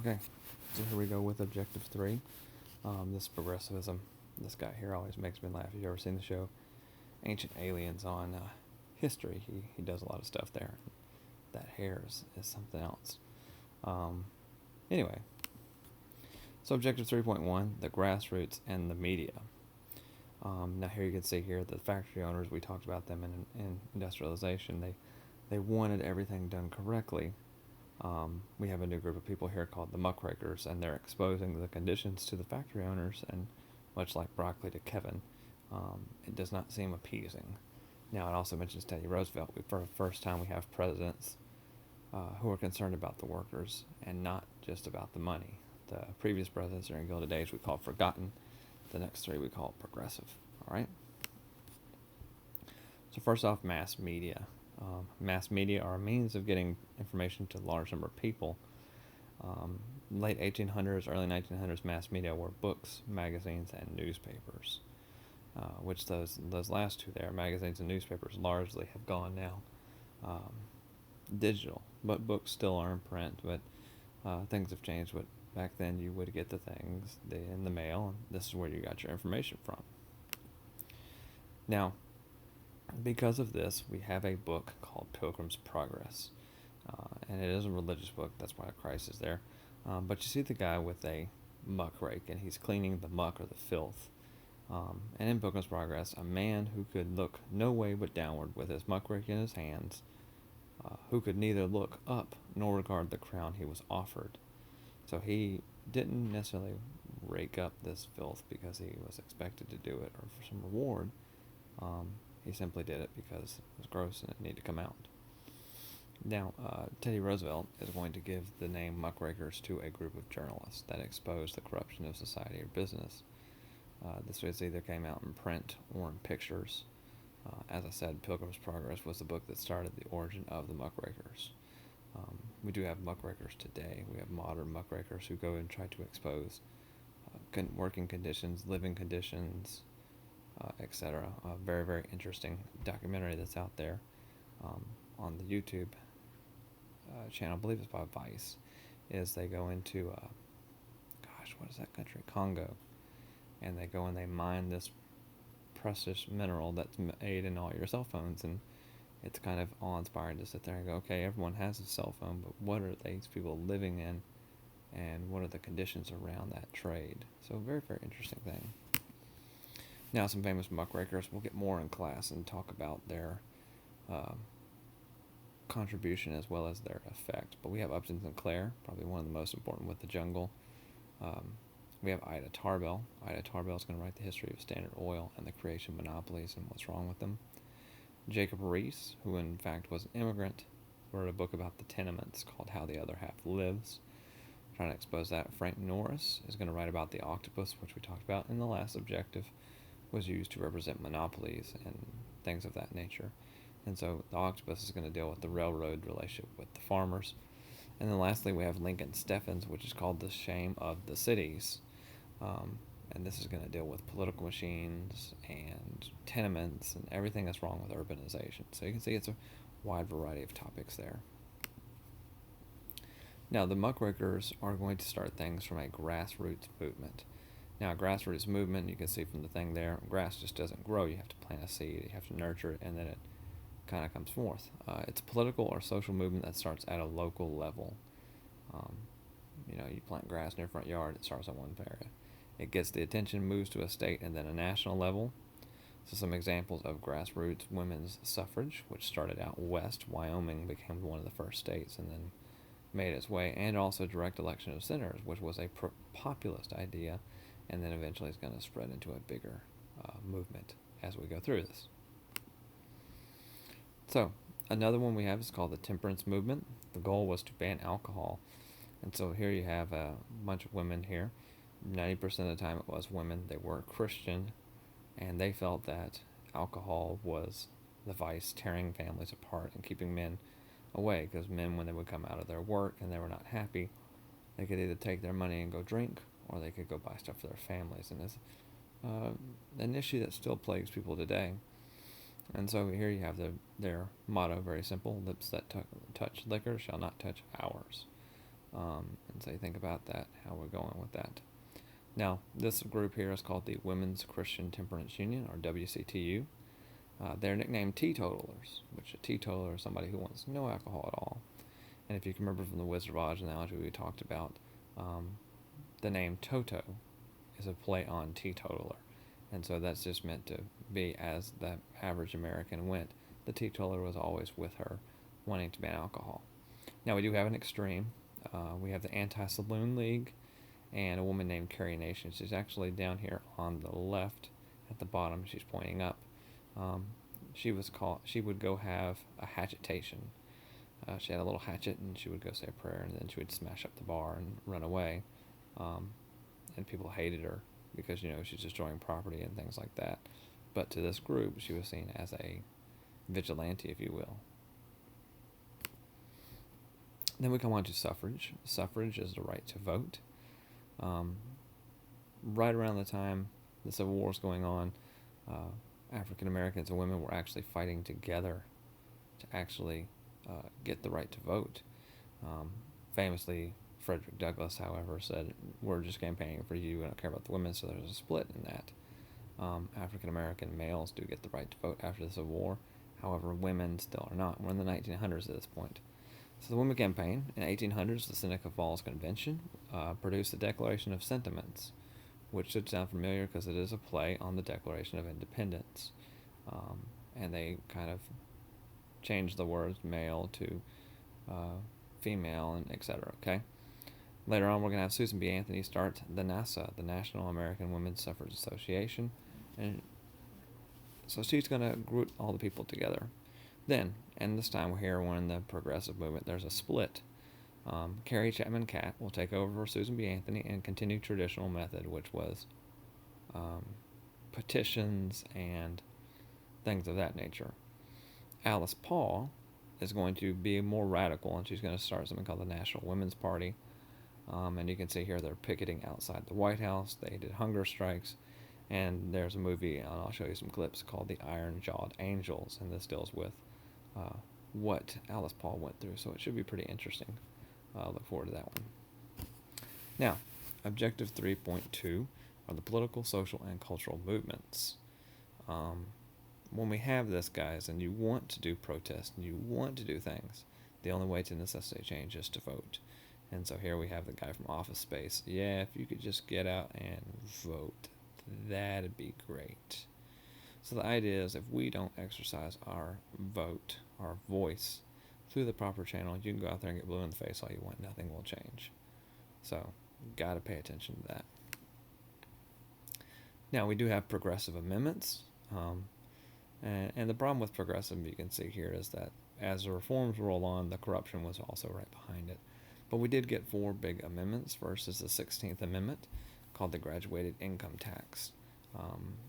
Okay, so here we go with objective 3. This progressivism. This guy here always makes me laugh. If you've ever seen the show Ancient Aliens on history, he does a lot of stuff there. That hair is something else. Um, anyway, so objective 3.1, the grassroots and the media. Now here you can see here the factory owners, we talked about them in industrialization. They wanted everything done correctly. We have a new group of people here called the muckrakers, and they're exposing the conditions to the factory owners, and much like broccoli to Kevin, it does not seem appeasing. Now, it also mentions Teddy Roosevelt. For the first time, we have presidents who are concerned about the workers and not just about the money. The previous presidents during Gilded Age we call forgotten. The next 3 we call progressive. All right? So first off, mass media. Mass media are a means of getting information to a large number of people. Late 1800s, early 1900s, mass media were books, magazines, and newspapers. Which those last 2 there, magazines and newspapers, largely have gone now digital. But books still are in print. But things have changed. But back then, you would get the things in the mail, and this is where you got your information from. Now, because of this, we have a book called Pilgrim's Progress. And it is a religious book, that's why Christ is there. But you see the guy with a muck rake, and he's cleaning the muck or the filth. And in Pilgrim's Progress, a man who could look no way but downward with his muck rake in his hands, who could neither look up nor regard the crown he was offered. So he didn't necessarily rake up this filth because he was expected to do it or for some reward. He simply did it because it was gross and it needed to come out. Now, Teddy Roosevelt is going to give the name muckrakers to a group of journalists that exposed the corruption of society or business. This was either came out in print or in pictures. As I said, Pilgrim's Progress was the book that started the origin of the muckrakers. We do have muckrakers today. We have modern muckrakers who go and try to expose working conditions, living conditions, etc. A very, very interesting documentary that's out there on the YouTube channel. I believe it's by Vice. Is they go into, what is that country? Congo. And they go and they mine this precious mineral that's made in all your cell phones. And it's kind of awe-inspiring to sit there and go, okay, everyone has a cell phone, but what are these people living in? And what are the conditions around that trade? So very, very interesting thing. Now, some famous muckrakers. We'll get more in class and talk about their contribution as well as their effect. But we have Upton Sinclair, probably one of the most important with the jungle. We have Ida Tarbell. Ida Tarbell is going to write the history of Standard Oil and the creation of monopolies and what's wrong with them. Jacob Riis, who in fact was an immigrant, wrote a book about the tenements called How the Other Half Lives. Trying to expose that. Frank Norris is going to write about the octopus, which we talked about in the last objective, was used to represent monopolies and things of that nature. And so the octopus is going to deal with the railroad relationship with the farmers. And then lastly, we have Lincoln Steffens, which is called The Shame of the Cities. And this is going to deal with political machines and tenements and everything that's wrong with urbanization. So you can see it's a wide variety of topics there. Now, the muckrakers are going to start things from a grassroots movement. Now, a grassroots movement, you can see from the thing there, grass just doesn't grow. You have to plant a seed, you have to nurture it, and then it kind of comes forth. It's a political or social movement that starts at a local level. You plant grass in your front yard, it starts at one area. It gets the attention, moves to a state, and then a national level. So some examples of grassroots women's suffrage, which started out west. Wyoming became one of the first states and then made its way, and also direct election of senators, which was a populist idea, and then eventually it's going to spread into a bigger movement as we go through this. So, another one we have is called the temperance movement. The goal was to ban alcohol. And so here you have a bunch of women here. 90% of the time it was women. They were Christian, and they felt that alcohol was the vice tearing families apart and keeping men away, because men, when they would come out of their work and they were not happy, they could either take their money and go drink, or they could go buy stuff for their families. And it's an issue that still plagues people today. And so here you have their motto, very simple: lips that touch liquor shall not touch ours. And so you think about that, how we're going with that. Now, this group here is called the Women's Christian Temperance Union, or WCTU. They're nicknamed teetotalers, which a teetotaler is somebody who wants no alcohol at all. And if you can remember from the Wizard of Oz analogy we talked about, the name Toto is a play on teetotaler. And so that's just meant to be, as the average American went, the teetotaler was always with her, wanting to ban alcohol. Now, we do have an extreme. We have the Anti-Saloon League and a woman named Carrie Nation. She's actually down here on the left at the bottom. She's pointing up. She would go have a hatchetation. She had a little hatchet, and she would go say a prayer, and then she would smash up the bar and run away. And people hated her because, she's destroying property and things like that. But to this group, she was seen as a vigilante, if you will. Then we come on to suffrage. Suffrage is the right to vote. Right around the time the Civil War was going on, African Americans and women were actually fighting together to actually get the right to vote. Famously, Frederick Douglass, however, said, "We're just campaigning for you. We don't care about the women." So there's a split in that. African American males do get the right to vote after the Civil War. However, women still are not. We're in the 1900s at this point. So the Women Campaign, in 1800s, the Seneca Falls Convention produced the Declaration of Sentiments, which should sound familiar because it is a play on the Declaration of Independence. And they kind of changed the words male to female, and etc. Okay. Later on, we're going to have Susan B. Anthony start the NASA, the National American Women's Suffrage Association. And so she's going to group all the people together. Then, and this time we're in the progressive movement, there's a split. Carrie Chapman Catt will take over for Susan B. Anthony and continue traditional method, which was petitions and things of that nature. Alice Paul is going to be more radical, and she's going to start something called the National Women's Party. And you can see here they're picketing outside the White House. They did hunger strikes. And there's a movie, and I'll show you some clips, called The Iron-Jawed Angels, and this deals with what Alice Paul went through. So it should be pretty interesting. Look forward to that one. Now, Objective 3.2 are the political, social, and cultural movements. When we have this, guys, and you want to do protests, and you want to do things, the only way to necessitate change is to vote. And so here we have the guy from Office Space. Yeah, if you could just get out and vote, that'd be great. So the idea is, if we don't exercise our vote, our voice, through the proper channel, you can go out there and get blue in the face all you want. Nothing will change. So, got to pay attention to that. Now, we do have progressive amendments. And the problem with progressive, you can see here, is that as the reforms roll on, the corruption was also right behind it. But we did get 4 big amendments. First is the 16th Amendment, called the Graduated Income Tax.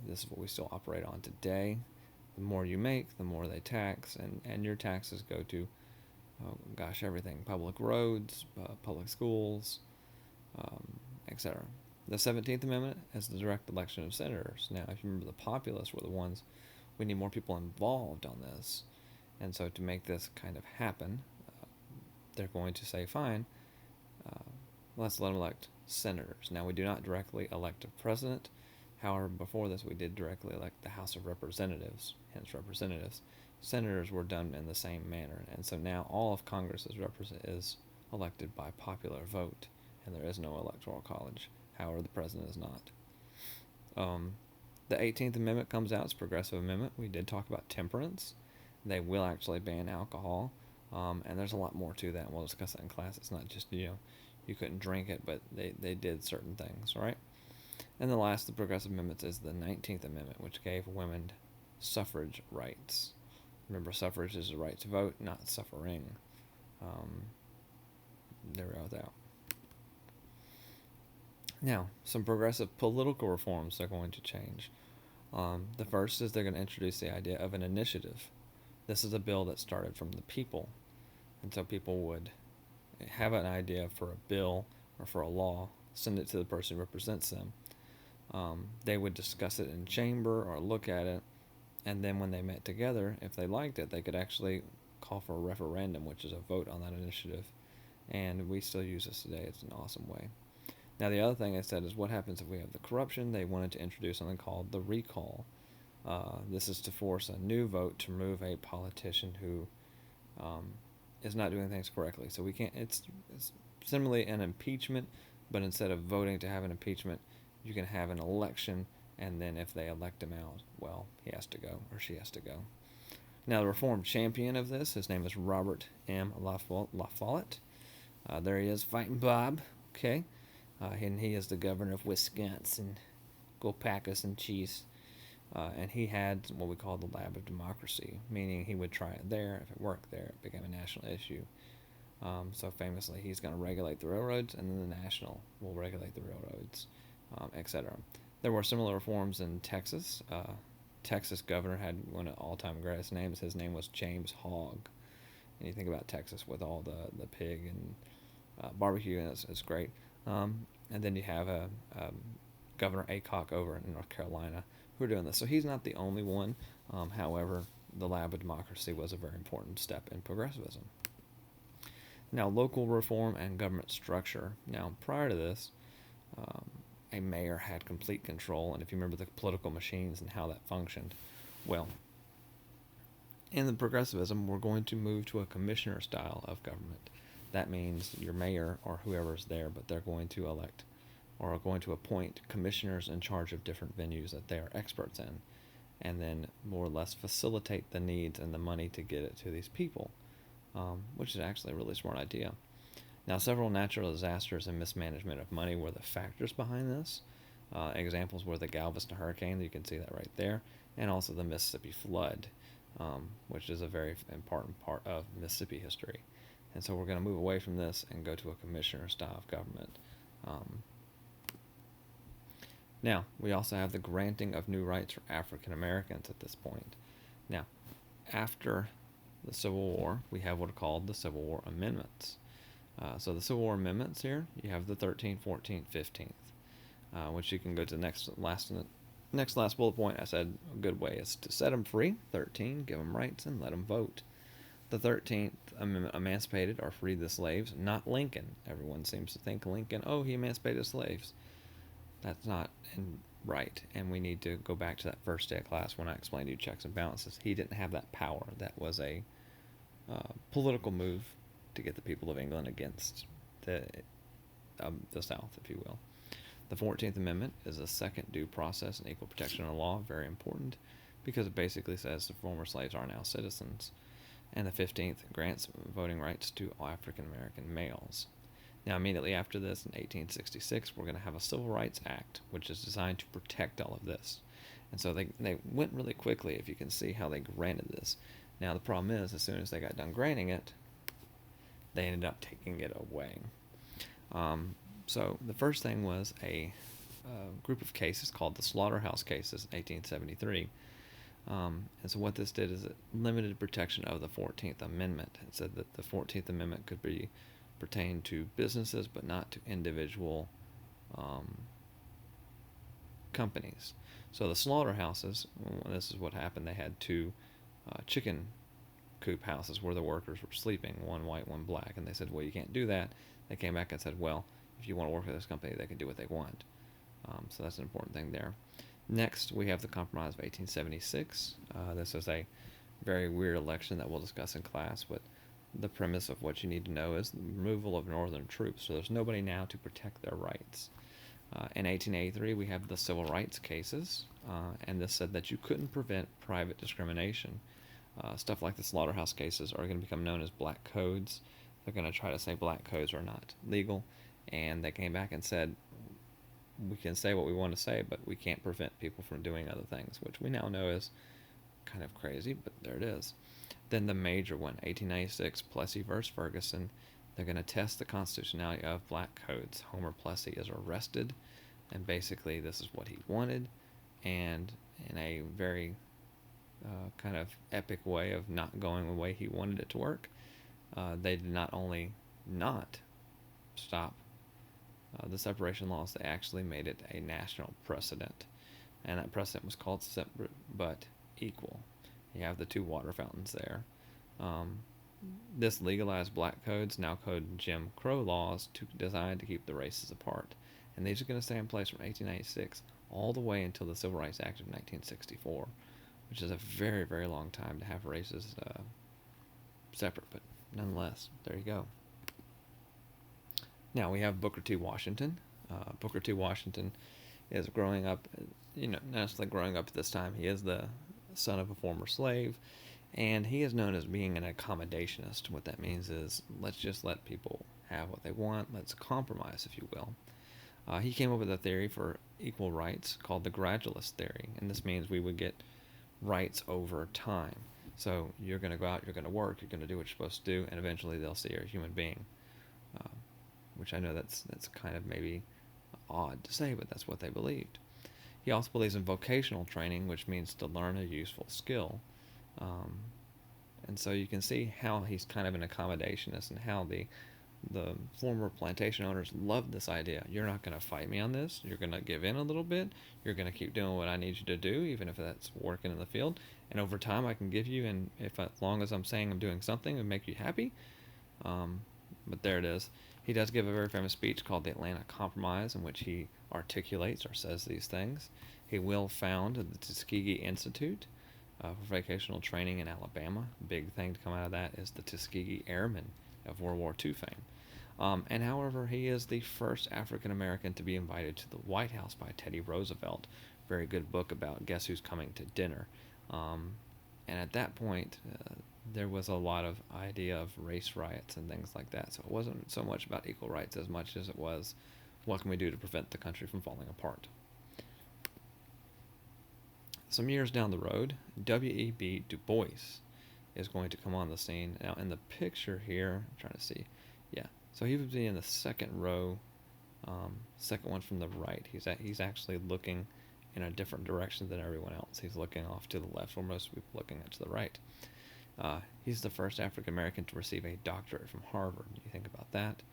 This is what we still operate on today. The more you make, the more they tax, and your taxes go to, everything. Public roads, public schools, etc. The 17th Amendment is the direct election of senators. Now, if you remember, the populists were the ones, we need more people involved on this. And so to make this kind of happen, they're going to say, fine, let's let them elect senators. Now, we do not directly elect a president. However, before this, we did directly elect the House of Representatives, hence representatives. Senators were done in the same manner. And so now all of Congress is elected by popular vote, and there is no electoral college. However, the president is not. The 18th Amendment comes out. It's a progressive amendment. We did talk about temperance. They will actually ban alcohol. And there's a lot more to that. We'll discuss that in class. It's not just, you couldn't drink it, but they did certain things, right? And the last of the progressive amendments is the 19th Amendment, which gave women suffrage rights. Remember, suffrage is the right to vote, not suffering. There we go with that. Now, some progressive political reforms are going to change. The first is they're going to introduce the idea of an initiative. This is a bill that started from the people. And so people would have an idea for a bill or for a law, send it to the person who represents them. They would discuss it in chamber or look at it, and then when they met together, if they liked it, they could actually call for a referendum, which is a vote on that initiative, and we still use this today. It's an awesome way. Now, the other thing I said is what happens if we have the corruption? They wanted to introduce something called the recall. This is to force a new vote to remove a politician who is not doing things correctly. So we can't. It's similarly an impeachment, but instead of voting to have an impeachment, you can have an election, and then if they elect him out, well, he has to go or she has to go. Now, the reform champion of this, his name is Robert M. LaFollette. There he is, fighting Bob. Okay, and he is the governor of Wisconsin. Go Packers and cheese. And he had what we call the lab of democracy, meaning he would try it there. If it worked there, it became a national issue. So famously, he's going to regulate the railroads, and then the national will regulate the railroads, etc. There were similar reforms in Texas. Texas governor had one of all-time greatest names. His name was James Hogg. And you think about Texas with all the pig and barbecue, and it's great. And then you have Governor Aycock over in North Carolina who are doing this. So he's not the only one. However, the lab of democracy was a very important step in progressivism. Now, local reform and government structure. Now, prior to this, a mayor had complete control, and if you remember the political machines and how that functioned, well, in the progressivism, we're going to move to a commissioner style of government. That means your mayor or whoever's there, but they're going to elect or are going to appoint commissioners in charge of different venues that they are experts in, and then more or less facilitate the needs and the money to get it to these people, which is actually a really smart idea. Now, several natural disasters and mismanagement of money were the factors behind this. Examples were the Galveston hurricane, you can see that right there, and also the Mississippi flood, which is a very important part of Mississippi history. And so we're going to move away from this and go to a commissioner style of government. Now, we also have the granting of new rights for African Americans at this point. Now, after the Civil War, we have what are called the Civil War Amendments. So the Civil War Amendments here, you have the 13th, 14th, 15th, which you can go to the next last bullet point. I said a good way is to set them free, 13, give them rights, and let them vote. The 13th Amendment emancipated or freed the slaves, not Lincoln. Everyone seems to think Lincoln, oh, he emancipated slaves. That's not right, and we need to go back to that first day of class when I explained to you checks and balances. He didn't have that power. That was a political move to get the people of England against the South, if you will. The 14th Amendment is a second due process and equal protection of law, very important, because it basically says the former slaves are now citizens. And the 15th grants voting rights to African American males. Now, immediately after this, in 1866, we're going to have a Civil Rights Act, which is designed to protect all of this. And so they went really quickly, if you can see how they granted this. Now, the problem is, as soon as they got done granting it, they ended up taking it away. So the first thing was a group of cases called the Slaughterhouse Cases, 1873. And so what this did is it limited protection of the 14th Amendment. It said that the 14th Amendment could be pertain to businesses but not to individual companies. So the slaughterhouses, this is what happened. They had two chicken coop houses where the workers were sleeping, one white, one black, and they said, well, you can't do that. They came back and said, well, if you want to work for this company, they can do what they want. So that's an important thing there. Next, we have the Compromise of 1876. This is a very weird election that we'll discuss in class, but the premise of what you need to know is the removal of Northern troops. So there's nobody now to protect their rights. In 1883, we have the Civil Rights Cases, and this said that you couldn't prevent private discrimination. Stuff like the Slaughterhouse Cases are going to become known as black codes. They're going to try to say black codes are not legal, and they came back and said, we can say what we want to say, but we can't prevent people from doing other things, which we now know is kind of crazy, but there it is. Then the major one, 1896, Plessy versus Ferguson. They're going to test the constitutionality of black codes. Homer Plessy is arrested, and basically this is what he wanted, and in a very kind of epic way of not going the way he wanted it to work, they did not only not stop the separation laws, they actually made it a national precedent, and that precedent was called separate but equal. You have the two water fountains there. This legalized black codes, now called Jim Crow laws, designed to keep the races apart. And these are going to stay in place from 1896 all the way until the Civil Rights Act of 1964, which is a very, very long time to have races separate, but nonetheless, there you go. Now we have Booker T. Washington. Booker T. Washington is growing up, not necessarily growing up at this time. He is the son of a former slave, and he is known as being an accommodationist. What that means is, let's just let people have what they want. Let's compromise, if you will. He came up with a theory for equal rights called the gradualist theory, and this means we would get rights over time. So you're going to go out, you're going to work, you're going to do what you're supposed to do, and eventually they'll see you're a human being. Which I know that's kind of maybe odd to say, but that's what they believed. He also believes in vocational training, which means to learn a useful skill. And so you can see how he's kind of an accommodationist, and how the former plantation owners loved this idea. You're not going to fight me on this. You're going to give in a little bit. You're going to keep doing what I need you to do, even if that's working in the field. And over time, I can give you, and as long as I'm saying I'm doing something and make you happy. But there it is. He does give a very famous speech called the Atlanta Compromise, in which he articulates or says these things. He will found the Tuskegee Institute for vocational training in Alabama. Big thing to come out of that is the Tuskegee Airmen of World War II fame. And however, he is the first African American to be invited to the White House by Teddy Roosevelt. Very good book about guess who's coming to dinner. And at that point, there was a lot of idea of race riots and things like that. So it wasn't so much about equal rights as much as it was, what can we do to prevent the country from falling apart? Some years down the road, W.E.B. Du Bois is going to come on the scene. Now, in the picture here, I'm trying to see. Yeah, so he would be in the second row, second one from the right. He's actually looking in a different direction than everyone else. He's looking off to the left, where most people looking to the right. He's the first African American to receive a doctorate from Harvard. You think about that.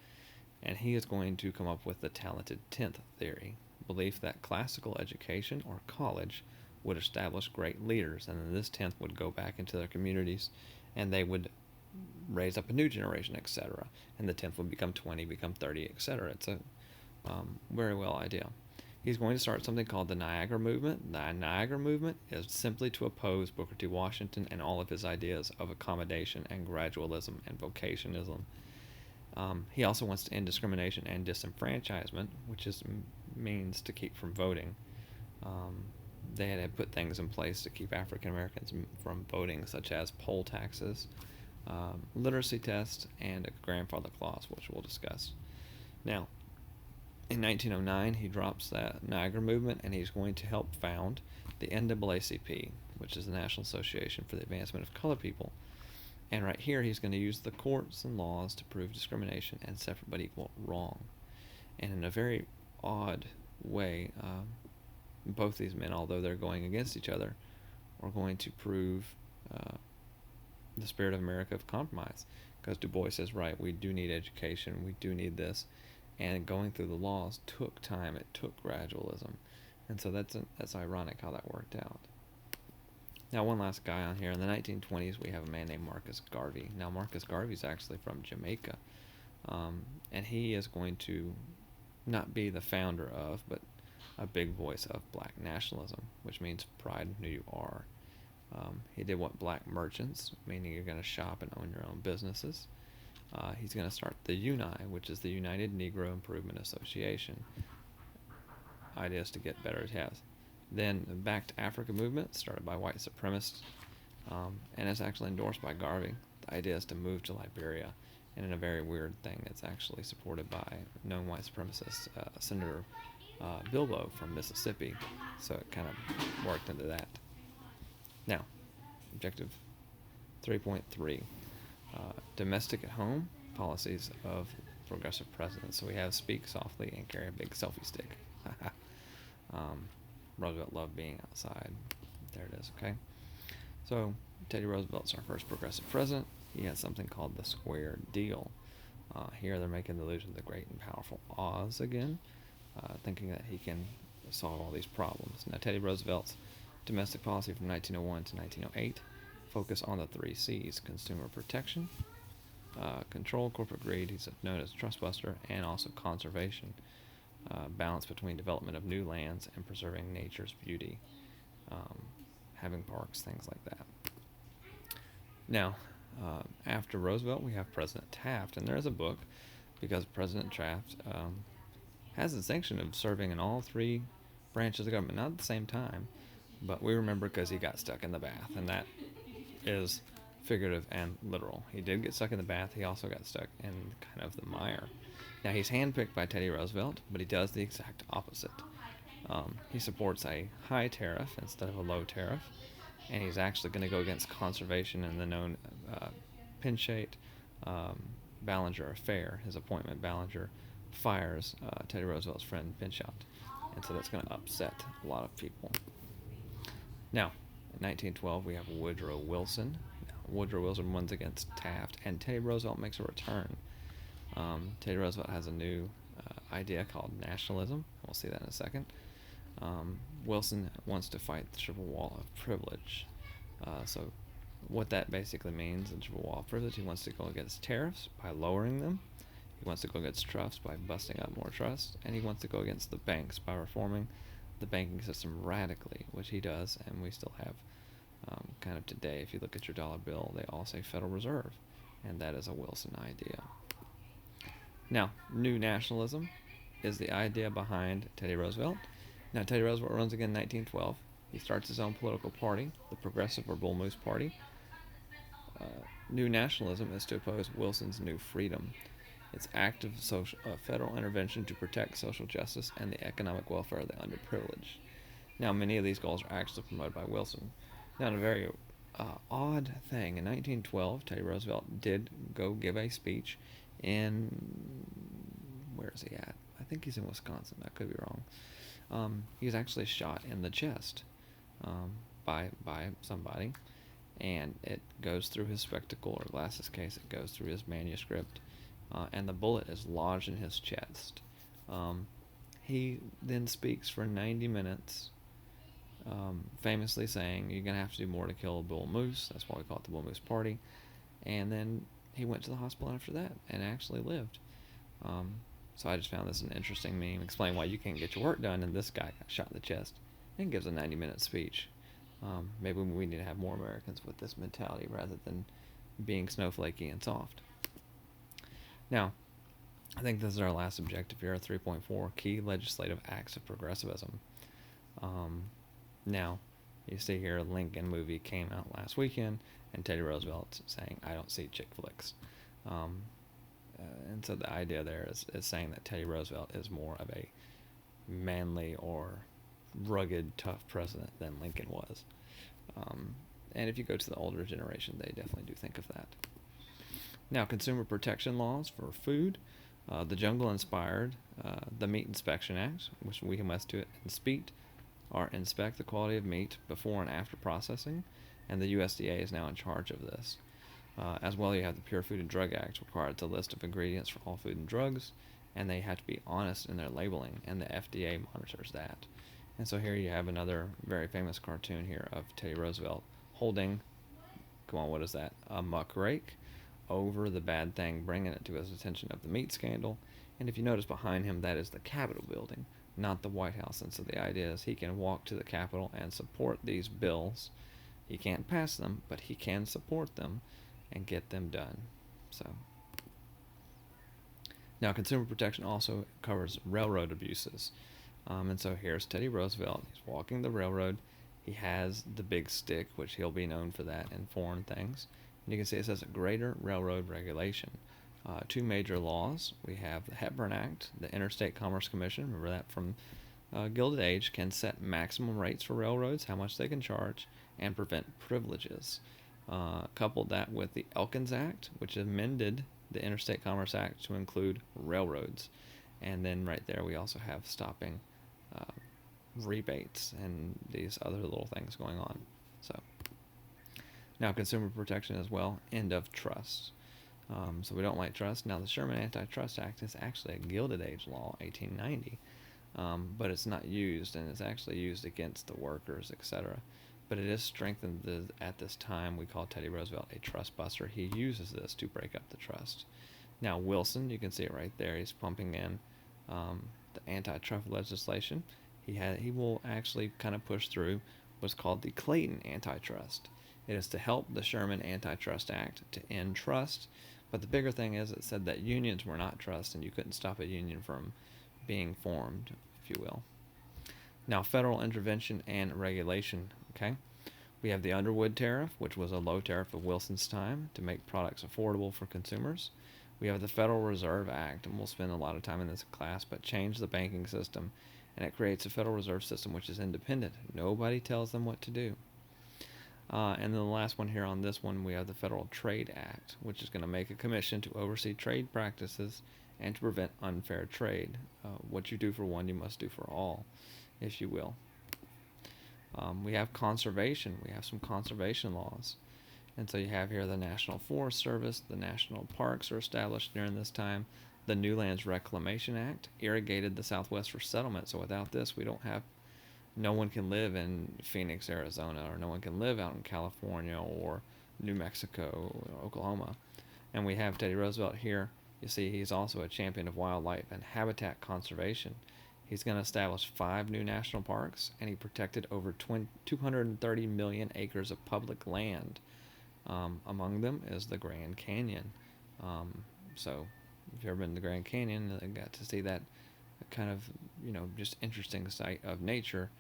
And he is going to come up with the talented 10th theory, belief that classical education or college would establish great leaders, and then this 10th would go back into their communities, and they would raise up a new generation, etc. And the 10th would become 20, become 30, etc. It's a very well idea. He's going to start something called the Niagara Movement. The Niagara Movement is simply to oppose Booker T. Washington and all of his ideas of accommodation and gradualism and vocationism. He also wants to end discrimination and disenfranchisement, which means to keep from voting. They had put things in place to keep African Americans from voting, such as poll taxes, literacy tests, and a grandfather clause, which we'll discuss. Now, in 1909, he drops that Niagara Movement, and he's going to help found the NAACP, which is the National Association for the Advancement of Colored People. And right here, he's going to use the courts and laws to prove discrimination and separate but equal wrong. And in a very odd way, both these men, although they're going against each other, are going to prove the spirit of America of compromise. Because Du Bois says, right, we do need education, we do need this. And going through the laws took time, it took gradualism. And so that's ironic how that worked out. Now, one last guy on here. In the 1920s, we have a man named Marcus Garvey. Now, Marcus Garvey is actually from Jamaica. And he is going to not be the founder of, but a big voice of black nationalism, which means pride in who you are. He did what black merchants, meaning you're going to shop and own your own businesses. He's going to start the UNI, which is the United Negro Improvement Association. Ideas to get better as he has. Then the Back to Africa movement, started by white supremacists, and it's actually endorsed by Garvey. The idea is to move to Liberia, and in a very weird thing, it's actually supported by known white supremacist Senator Bilbo from Mississippi, so it kind of worked into that. Now, objective 3.3, domestic at home policies of progressive presidents. So we have speak softly and carry a big selfie stick. Roosevelt loved being outside. There it is, okay? So Teddy Roosevelt's our first progressive president. He has something called the Square Deal. Here they're making the illusion of the great and powerful Oz again, thinking that he can solve all these problems. Now, Teddy Roosevelt's domestic policy from 1901 to 1908 focused on the 3 C's: consumer protection, control, corporate greed. He's known as trust buster, and also conservation, balance between development of new lands and preserving nature's beauty, having parks, things like that. Now, after Roosevelt, we have President Taft, and there's a book because President Taft has the distinction of serving in all three branches of government, not at the same time, but we remember because he got stuck in the bath, and that is figurative and literal. He did get stuck in the bath. He also got stuck in kind of the mire. Now, he's handpicked by Teddy Roosevelt, but he does the exact opposite. He supports a high tariff instead of a low tariff, and he's actually going to go against conservation and the known Pinchot Ballinger affair. His appointment, Ballinger fires Teddy Roosevelt's friend Pinchot, and so that's going to upset a lot of people. Now, in 1912, we have Woodrow Wilson. Woodrow Wilson runs against Taft, and Teddy Roosevelt makes a return. Teddy Roosevelt has a new idea called nationalism. We'll see that in a second. Wilson wants to fight the triple wall of privilege. So what that basically means, the triple wall of privilege, he wants to go against tariffs by lowering them. He wants to go against trust by busting up more trust. And he wants to go against the banks by reforming the banking system radically, which he does, and we still have kind of today. If you look at your dollar bill, they all say Federal Reserve, and that is a Wilson idea. Now, new nationalism is the idea behind Teddy Roosevelt. Now, Teddy Roosevelt runs again in 1912. He starts his own political party, the Progressive or Bull Moose Party. New nationalism is to oppose Wilson's New Freedom. It's active federal intervention to protect social justice and the economic welfare of the underprivileged. Now, many of these goals are actually promoted by Wilson. Now, a very odd thing, in 1912, Teddy Roosevelt did go give a speech in, where is he at? I think he's in Wisconsin. I could be wrong. He was actually shot in the chest by somebody, and it goes through his spectacle or glasses case. It goes through his manuscript, and the bullet is lodged in his chest. He then speaks for 90 minutes, famously saying, "You're gonna have to do more to kill a bull moose." That's why we call it the Bull Moose Party. And then he went to the hospital after that and actually lived. So I just found this an interesting meme, explaining why you can't get your work done, and this guy got shot in the chest and gives a 90-minute speech. Maybe we need to have more Americans with this mentality rather than being snowflakey and soft. Now, I think this is our last objective here, 3.4, key legislative acts of progressivism. Now, you see here, a Lincoln movie came out last weekend, and Teddy Roosevelt's saying, "I don't see chick flicks." And so the idea there is saying that Teddy Roosevelt is more of a manly or rugged, tough president than Lincoln was. And if you go to the older generation, they definitely do think of that. Now, consumer protection laws for food. The jungle inspired the Meat Inspection Act, which we must do it inspect the quality of meat before and after processing, and the USDA is now in charge of this. As well, you have the Pure Food and Drug Act, requires a list of ingredients for all food and drugs, and they have to be honest in their labeling, and the FDA monitors that. And so here you have another very famous cartoon here of Teddy Roosevelt holding, come on, what is that? A muck rake over the bad thing, bringing it to his attention of the meat scandal. And if you notice behind him, that is the Capitol building, not the White House. And so the idea is he can walk to the Capitol and support these bills. He can't pass them, but he can support them and get them done. So now, consumer protection also covers railroad abuses. And so here's Teddy Roosevelt. He's walking the railroad. He has the big stick, which he'll be known for that in foreign things. And you can see it says a greater railroad regulation. Two major laws. We have the Hepburn Act, the Interstate Commerce Commission, remember that from Gilded Age, can set maximum rates for railroads, how much they can charge, and prevent privileges. Coupled that with the Elkins Act, which amended the Interstate Commerce Act to include railroads. And then right there we also have stopping rebates and these other little things going on. So now, consumer protection as well, end of trust. So we don't like trust. Now, the Sherman Antitrust Act is actually a Gilded Age law, 1890, but it's not used, and it's actually used against the workers, etc. but it is strengthened at this time. We call Teddy Roosevelt a trust buster. He uses this to break up the trust. Now Wilson, you can see it right there. He's pumping in the antitrust legislation. He will actually kind of push through what's called the Clayton Antitrust. It is to help the Sherman Antitrust Act to end trust. But the bigger thing is it said that unions were not trust and you couldn't stop a union from being formed, if you will. Now, federal intervention and regulation, okay? We have the Underwood Tariff, which was a low tariff of Wilson's time to make products affordable for consumers. We have the Federal Reserve Act, and we'll spend a lot of time in this class, but change the banking system, and it creates a Federal Reserve System which is independent. Nobody tells them what to do. And then the last one here on this one, we have the Federal Trade Act, which is going to make a commission to oversee trade practices and to prevent unfair trade. What you do for one, you must do for all, if you will. We have conservation. We have some conservation laws. And so you have here the National Forest Service, the national parks are established during this time. The New Lands Reclamation Act irrigated the Southwest for settlement. So without this, no one can live in Phoenix, Arizona, or no one can live out in California or New Mexico or Oklahoma. And we have Teddy Roosevelt here. You see, he's also a champion of wildlife and habitat conservation. He's going to establish 5 new national parks, and he protected over 230 million acres of public land. Among them is the Grand Canyon. So if you've ever been to the Grand Canyon, you got to see that kind of, just interesting sight of nature.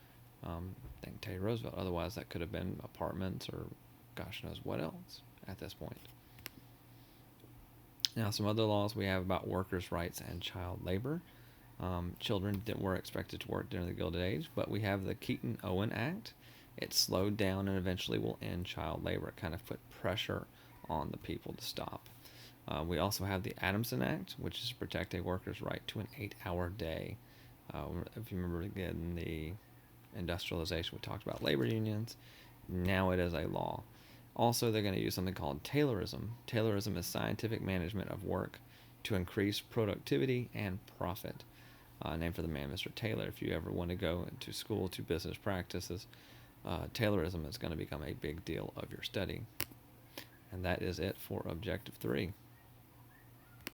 Thank Teddy Roosevelt. Otherwise, that could have been apartments or gosh knows what else at this point. Now, some other laws we have about workers' rights and child labor. Children were expected to work during the Gilded Age, but we have the Keaton-Owen Act. It slowed down and eventually will end child labor. It kind of put pressure on the people to stop. We also have the Adamson Act, which is to protect a worker's right to an 8-hour day. If you remember again the industrialization, we talked about labor unions. Now it is a law. Also, they're going to use something called Taylorism. Taylorism is scientific management of work to increase productivity and profit. Named for the man, Mr. Taylor. If you ever want to go to school to business practices, Taylorism is going to become a big deal of your study. And that is it for Objective 3.